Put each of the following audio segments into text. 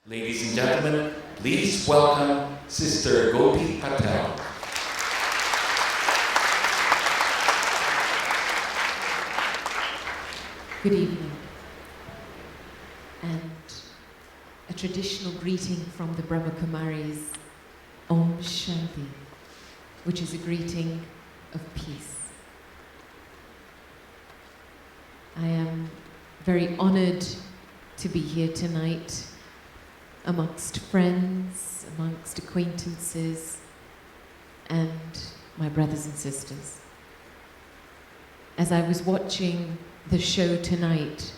Ladies and gentlemen, please welcome Sister Gopi Patel. Good evening, and a traditional greeting from the Brahma Kumaris, Om Shanti, which is a greeting of peace. I am very honored to be here tonight amongst friends, amongst acquaintances, and my brothers and sisters. As I was watching the show tonight,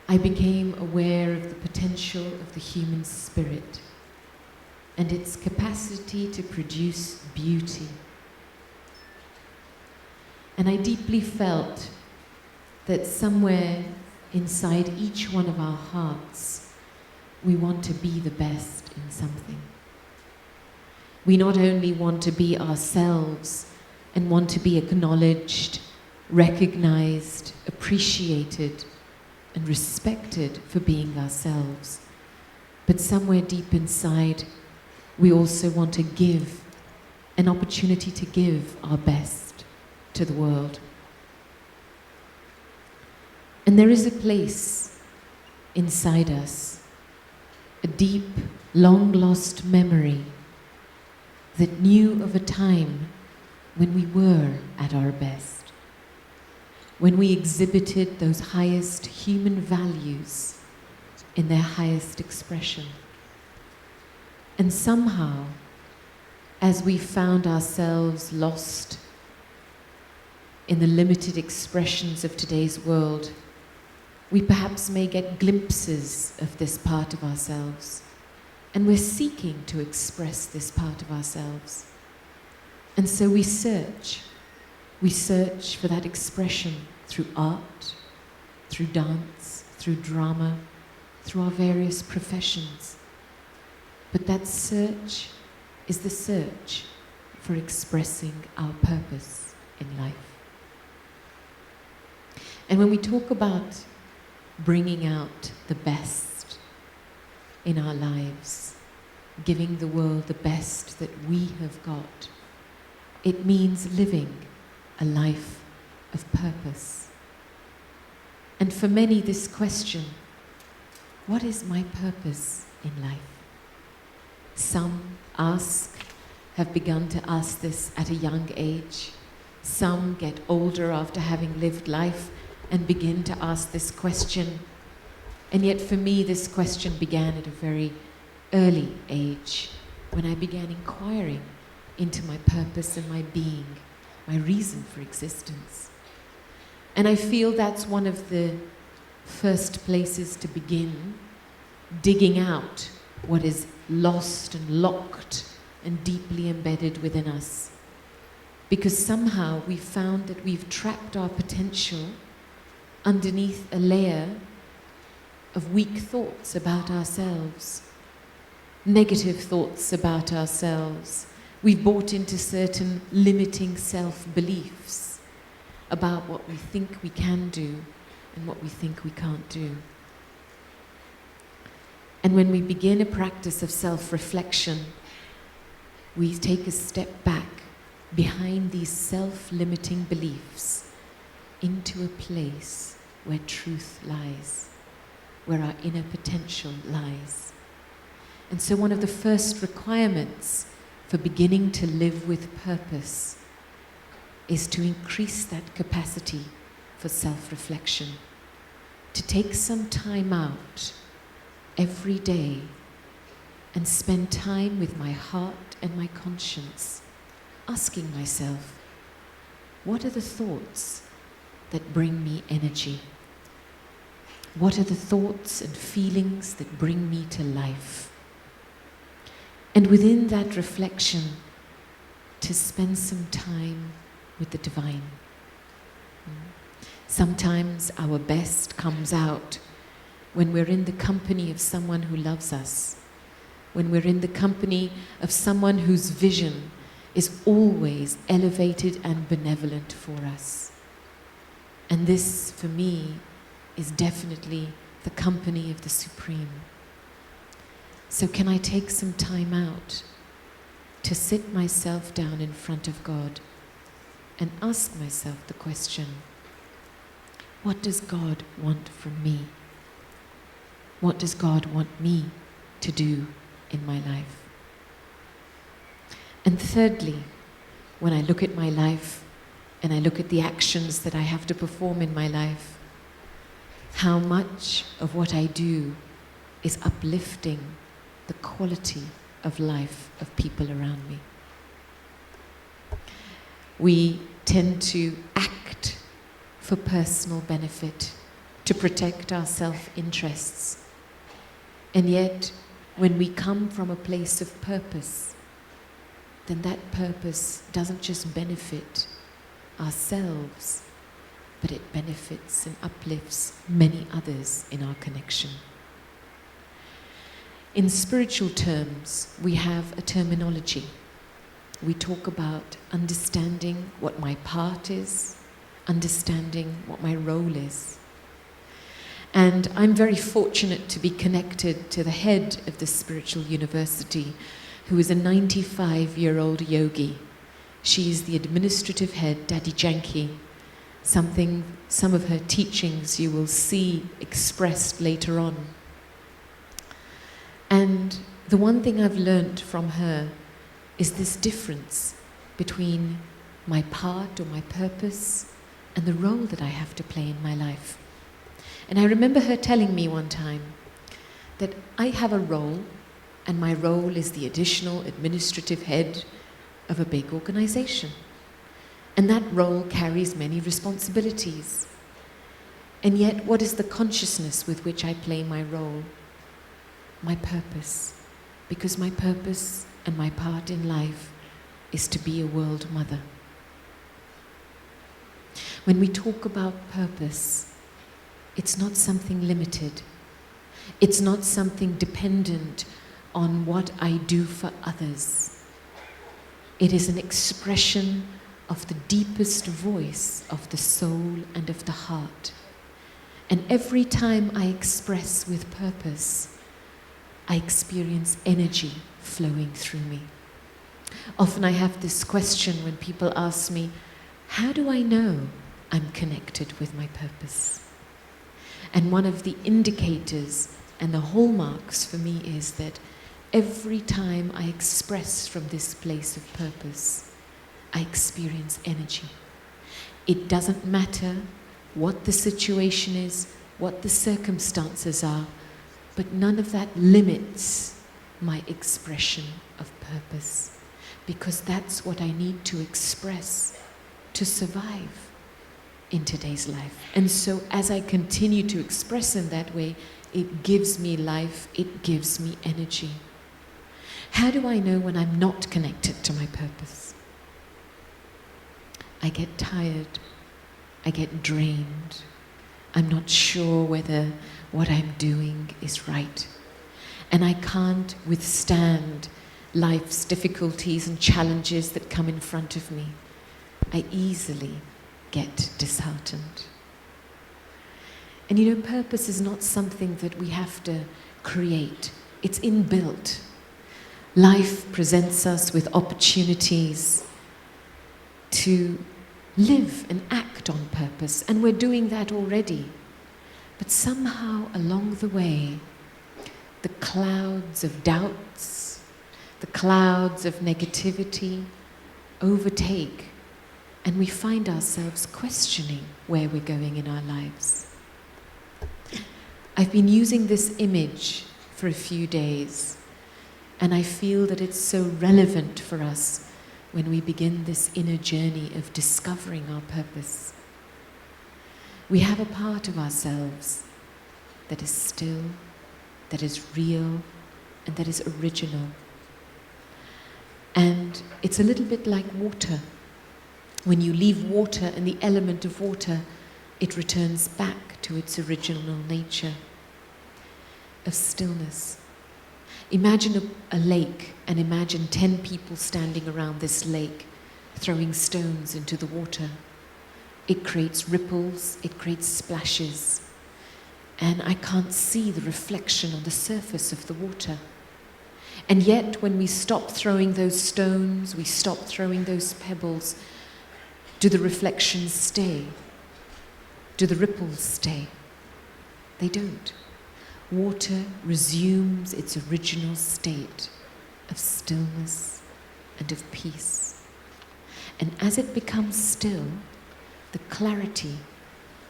I became aware of the potential of the human spirit and its capacity to produce beauty. And I deeply felt that somewhere inside each one of our hearts, we want to be the best in something. We not only want to be ourselves and want to be acknowledged, recognized, appreciated, and respected for being ourselves, but somewhere deep inside, we also want to give an opportunity to give our best to the world. And there is a place inside us, a deep, long-lost memory that knew of a time when we were at our best, when we exhibited those highest human values in their highest expression. And somehow, as we found ourselves lost in the limited expressions of today's world, we perhaps may get glimpses of this part of ourselves, and we're seeking to express this part of ourselves. And so we search for that expression through art, through dance, through drama, through our various professions. But that search is the search for expressing our purpose in life. And when we talk about bringing out the best in our lives, giving the world the best that we have got, it means living a life of purpose. And for many, this question, what is my purpose in life? Some have begun to ask this at a young age. Some get older after having lived life and begin to ask this question. And yet for me, this question began at a very early age, when I began inquiring into my purpose and my being, my reason for existence. And I feel that's one of the first places to begin, digging out what is lost and locked and deeply embedded within us. Because somehow we've found that we've trapped our potential underneath a layer of weak thoughts about ourselves, negative thoughts about ourselves. We've bought into certain limiting self-beliefs about what we think we can do and what we think we can't do. And when we begin a practice of self-reflection, we take a step back behind these self-limiting beliefs into a place where truth lies, where our inner potential lies. And so one of the first requirements for beginning to live with purpose is to increase that capacity for self-reflection, to take some time out every day and spend time with my heart and my conscience, asking myself, what are the thoughts that bring me energy? What are the thoughts and feelings that bring me to life? And within that reflection, to spend some time with the divine. Sometimes our best comes out when we're in the company of someone who loves us, when we're in the company of someone whose vision is always elevated and benevolent for us. And this, for me, is definitely the company of the Supreme. So can I take some time out to sit myself down in front of God and ask myself the question, what does God want from me? What does God want me to do in my life? And thirdly, when I look at my life and I look at the actions that I have to perform in my life, how much of what I do is uplifting the quality of life of people around me. We tend to act for personal benefit, to protect our self-interests. And yet, when we come from a place of purpose, then that purpose doesn't just benefit ourselves, but it benefits and uplifts many others in our connection. In spiritual terms, we have a terminology. We talk about understanding what my part is, understanding what my role is. And I'm very fortunate to be connected to the head of the spiritual university, who is a 95-year-old yogi. She's the administrative head, Daddy Janki. Some of her teachings you will see expressed later on. And the one thing I've learnt from her is this difference between my part or my purpose and the role that I have to play in my life. And I remember her telling me one time that I have a role, and my role is the additional administrative head of a big organization. And that role carries many responsibilities. And yet, what is the consciousness with which I play my role? My purpose. Because my purpose and my part in life is to be a world mother. When we talk about purpose, it's not something limited. It's not something dependent on what I do for others. It is an expression of the deepest voice of the soul and of the heart. And every time I express with purpose, I experience energy flowing through me. Often I have this question when people ask me, how do I know I'm connected with my purpose? And one of the indicators and the hallmarks for me is that every time I express from this place of purpose, I experience energy. It doesn't matter what the situation is, what the circumstances are, but none of that limits my expression of purpose, because that's what I need to express to survive in today's life. And so as I continue to express in that way, it gives me life, it gives me energy. How do I know when I'm not connected to my purpose? I get tired, I get drained, I'm not sure whether what I'm doing is right. And I can't withstand life's difficulties and challenges that come in front of me. I easily get disheartened. And you know, purpose is not something that we have to create. It's inbuilt. Life presents us with opportunities to live and act on purpose, and we're doing that already. But somehow along the way, the clouds of doubts, the clouds of negativity overtake, and we find ourselves questioning where we're going in our lives. I've been using this image for a few days, and I feel that it's so relevant for us when we begin this inner journey of discovering our purpose. We have a part of ourselves that is still, that is real, and that is original. And it's a little bit like water. When you leave water and the element of water, it returns back to its original nature of stillness. Imagine a lake, and imagine 10 people standing around this lake, throwing stones into the water. It creates ripples, it creates splashes. and I can't see the reflection on the surface of the water. And yet, when we stop throwing those stones, we stop throwing those pebbles, do the reflections stay? Do the ripples stay? They don't. Water resumes its original state of stillness and of peace. And as it becomes still, the clarity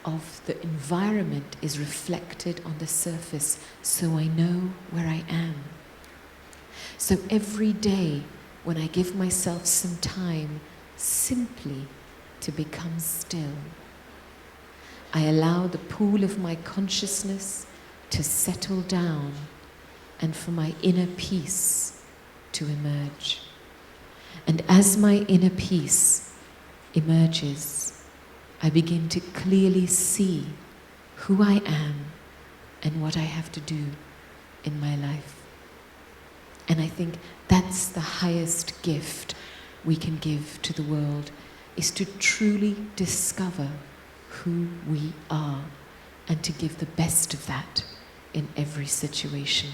of the environment is reflected on the surface, so I know where I am. So every day, when I give myself some time simply to become still, I allow the pool of my consciousness to settle down and for my inner peace to emerge. And as my inner peace emerges, I begin to clearly see who I am and what I have to do in my life. And I think that's the highest gift we can give to the world, is to truly discover who we are and to give the best of that in every situation.